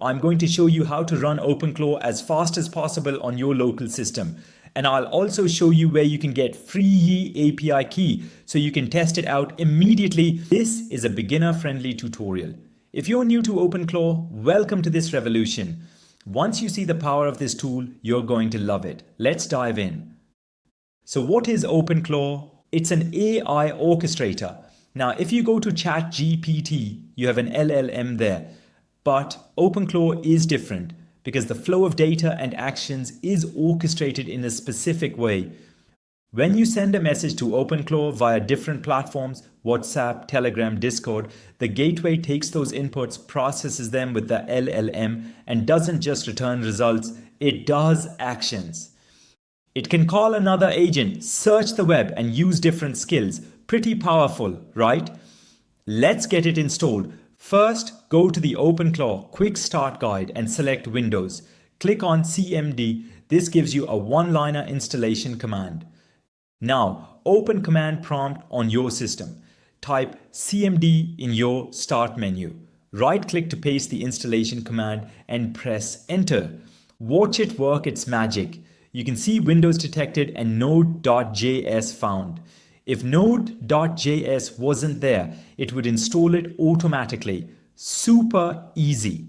I'm going to show you how to run OpenClaw as fast as possible on your local system. And I'll also show you where you can get free API key so you can test it out immediately. This is a beginner-friendly tutorial. If you're new to OpenClaw, welcome to this revolution. Once you see the power of this tool, you're going to love it. Let's dive in. So what is OpenClaw? It's an AI orchestrator. Now, if you go to ChatGPT, you have an LLM there. But OpenClaw is different because the flow of data and actions is orchestrated in a specific way. When you send a message to OpenClaw via different platforms, WhatsApp, Telegram, Discord, the gateway takes those inputs, processes them with the LLM, and doesn't just return results, it does actions. It can call another agent, search the web, and use different skills. Pretty powerful, right? Let's get it installed. First, go to the OpenClaw Quick Start Guide and select Windows. Click on CMD. This gives you a one-liner installation command. Now, open command prompt on your system. Type CMD in your start menu. Right-click to paste the installation command and press Enter. Watch it work its magic. You can see Windows detected and Node.js found. If Node.js wasn't there, it would install it automatically. Super easy.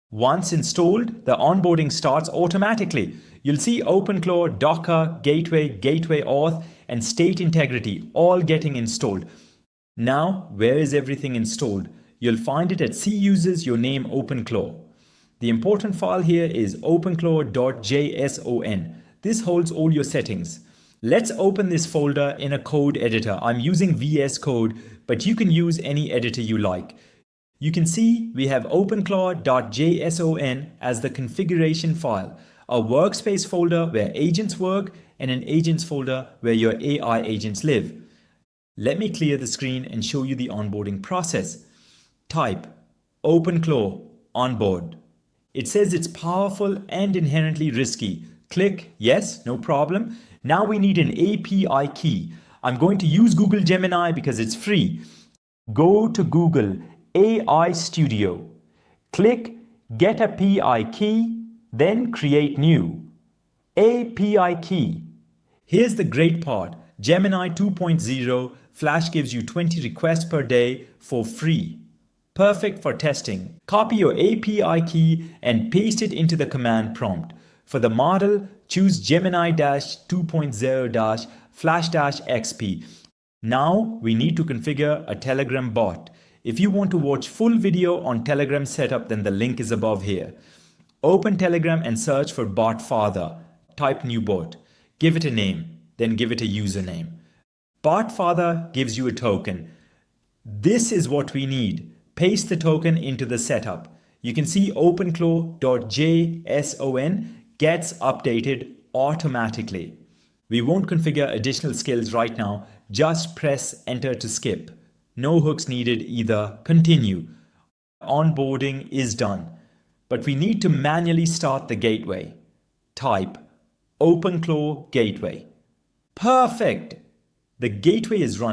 Once installed, the onboarding starts automatically. You'll see OpenClaw, Docker, Gateway, Gateway Auth, and State Integrity all getting installed. Now, where is everything installed? You'll find it at C uses your name OpenClaw. The important file here is openclaw.json. This holds all your settings. Let's open this folder in a code editor. I'm using VS Code, but you can use any editor you like. You can see we have openclaw.json as the configuration file, a workspace folder where agents work, and an agents folder where your AI agents live. Let me clear the screen and show you the onboarding process. Type OpenClaw onboard. It says it's powerful and inherently risky. Click yes, no problem. Now we need an API key. I'm going to use Google Gemini because it's free. Go to Google AI Studio. Click Get API Key, then Create New. API Key. Here's the great part. Gemini 2.0 Flash gives you 20 requests per day for free. Perfect for testing. Copy your API key and paste it into the command prompt. For the model, choose Gemini-2.0-Flash-XP. Now we need to configure a Telegram bot. If you want to watch full video on Telegram setup, then the link is above here. Open Telegram and search for bot father. Type new bot. Give it a name, then give it a username. Bot father gives you a token. This is what we need. Paste the token into the setup. You can see openclaw.json gets updated automatically. We won't configure additional skills right now. Just press enter to skip. No hooks needed either. Continue. Onboarding is done. But we need to manually start the gateway. Type OpenClaw Gateway. Perfect. The gateway is run.